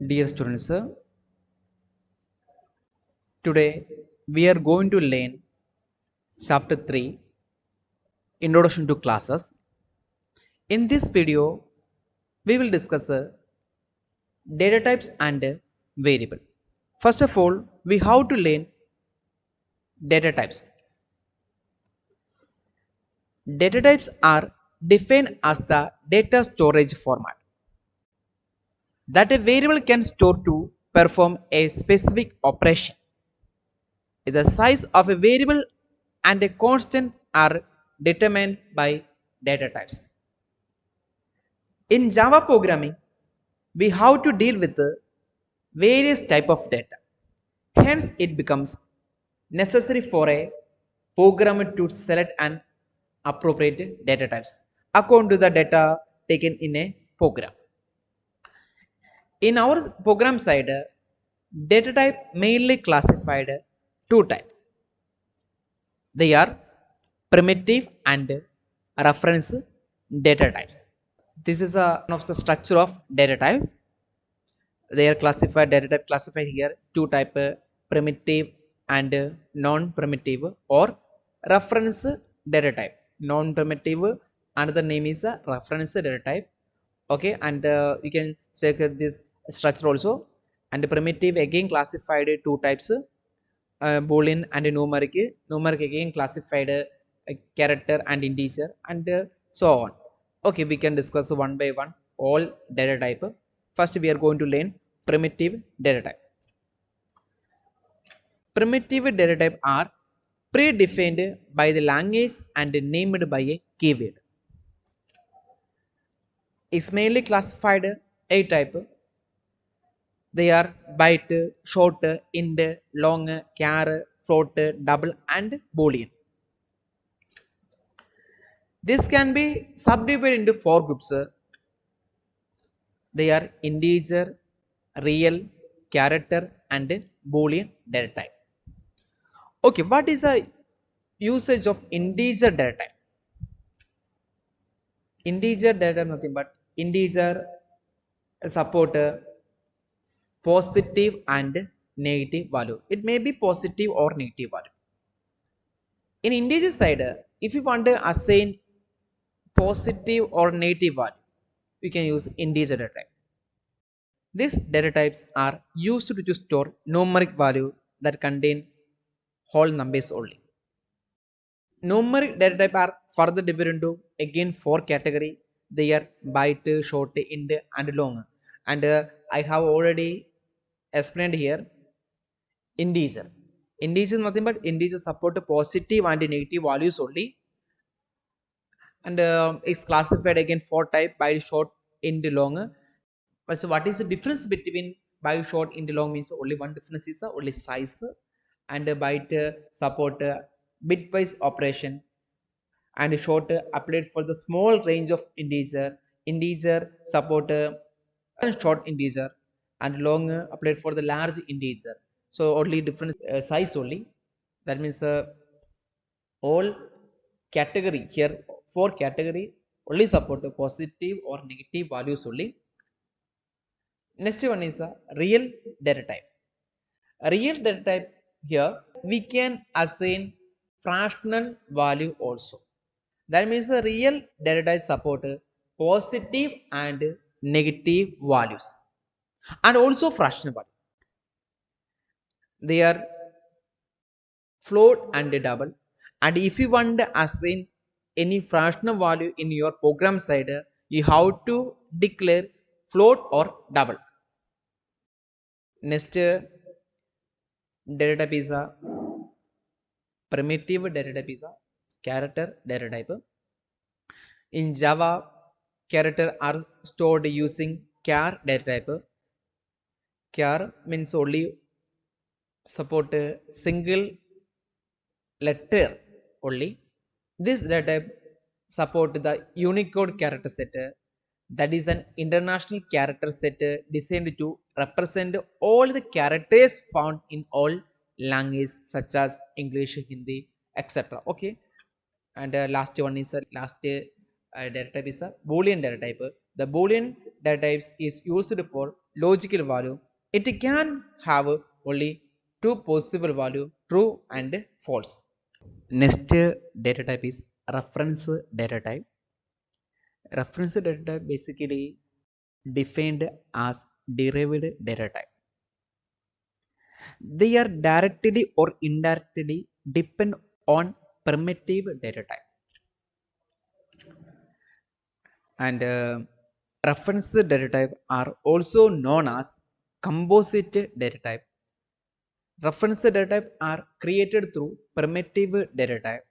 Dear students, today we are going to learn chapter 3, Introduction to Classes. In this video, we will discuss data types and variable. First of all, we have to learn data types. Data types are defined as the data storage format that a variable can store to perform a specific operation. The size of a variable and a constant are determined by data types. In Java programming, we have to deal with various type of data. Hence, it becomes necessary for a programmer to select an appropriate data types according to the data taken in a program. In our program side, data type mainly classified two types. They are primitive and reference data types. This is one of the structure of data type. They are classified data type classified here two type primitive and non-primitive or reference data type. Non-primitive another name is a reference data type. Okay, and you can check this structure also. And primitive again classified two types, boolean and numeric. Numeric again classified character and integer and so on. Okay, we can discuss one by one all data type. First we are going to learn primitive data type. Primitive data type are predefined by the language and named by a keyword. Is mainly classified a type. They are byte, short, int, long, char, float, double and boolean. This can be subdivided into four groups. They are integer, real, character and boolean data type. Okay, what is the usage of integer data type? Integer data type nothing but integer support positive and negative value. It may be positive or negative value. In integer side, if you want to assign positive or negative value, we can use integer data type. These data types are used to store numeric value that contain whole numbers only. Numeric data type are further divided into again four category. They are byte, short, int and long. And I have already explained here integer. Integer is nothing but integer support positive and negative values only. And it's classified again four type: byte, short, int, long. But so what is the difference between byte, short, int, long? Means only one difference is only size. And byte support bitwise operation, and short applied for the small range of integer. Integer support short integer, and long applied for the large integer. So only different size only. That means all category here, four category only support positive or negative values only. Next one is a real data type. A real data type, here we can assign fractional value also. That means the real data type support positive and negative values and also fractional value. They are float and double. And if you want to assign any fractional value in your program side, you have to declare float or double. Next data type is a primitive data type is a character data type. In Java, character are stored using char data type. Char means only support a single letter only. This data type support the Unicode character set, that is an international character set designed to represent all the characters found in all languages such as English, Hindi, etc. Okay, and last one is last data type is a Boolean data type. The Boolean data types is used for logical value, it can have only two possible value, true and false. Next data type is reference data type. Reference data type basically defined as derived data type. They are directly or indirectly depend on primitive data type. And reference data type are also known as composite data type. Reference data type are created through primitive data type.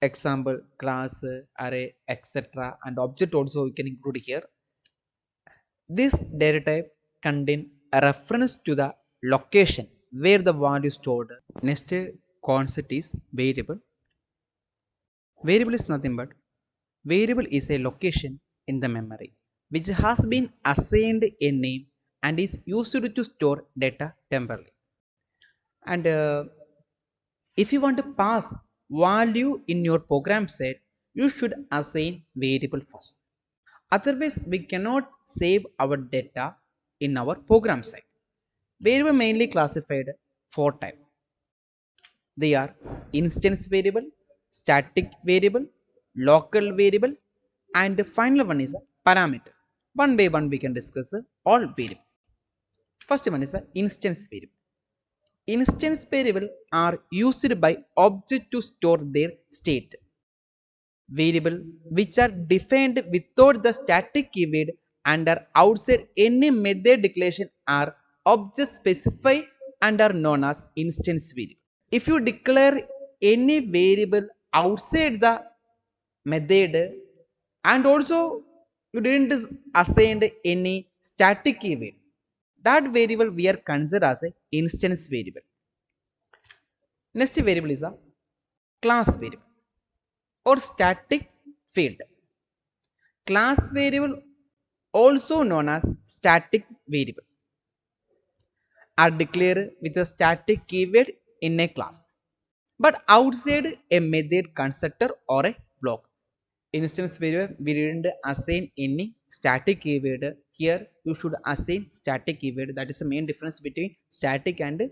Example, class, array, etc. and object also we can include here. This data type contain a reference to the location where the value is stored. Next concept is variable. Variable is nothing but variable is a location in the memory which has been assigned a name and is used to store data temporarily. And if you want to pass value in your program set, you should assign variable first. Otherwise, we cannot save our data in our program set. Variable mainly classified four types. They are instance variable, static variable, local variable, and the final one is a parameter. One by one we can discuss all variable. First one is an instance variable. Instance variable are used by object to store their state. Variable which are defined without the static keyword and are outside any method declaration are object specified and are known as instance variable. If you declare any variable outside the method and also you didn't assign any static keyword, that variable we are considered as an instance variable. Next variable is a class variable or static field. Class variable, also known as static variable, are declared with a static keyword in a class but outside a method constructor or a block. Instance variable, we didn't assign any static keyword. Here you should assign static keyword. That is the main difference between static and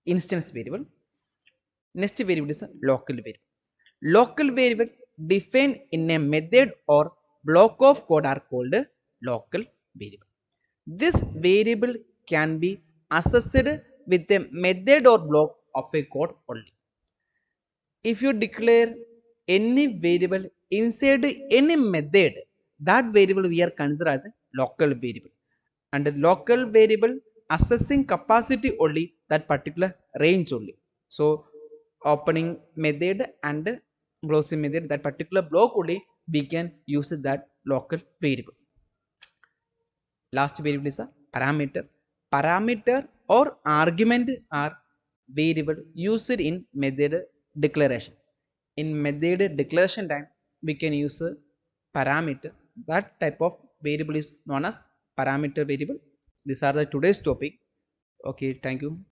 instance variable. Next variable is a local variable. Local variable defined in a method or block of code are called local variable. This variable can be accessed with a method or block of a code only. If you declare any variable inside any method, that variable we are considered as a local variable. And the local variable assessing capacity only that particular range only. So opening method and closing method, that particular block only we can use that local variable. Last variable is a parameter. Parameter or argument are variable used in method declaration. In method declaration time, we can use a parameter. That type of variable is known as parameter variable. These are the today's topic. Okay, thank you.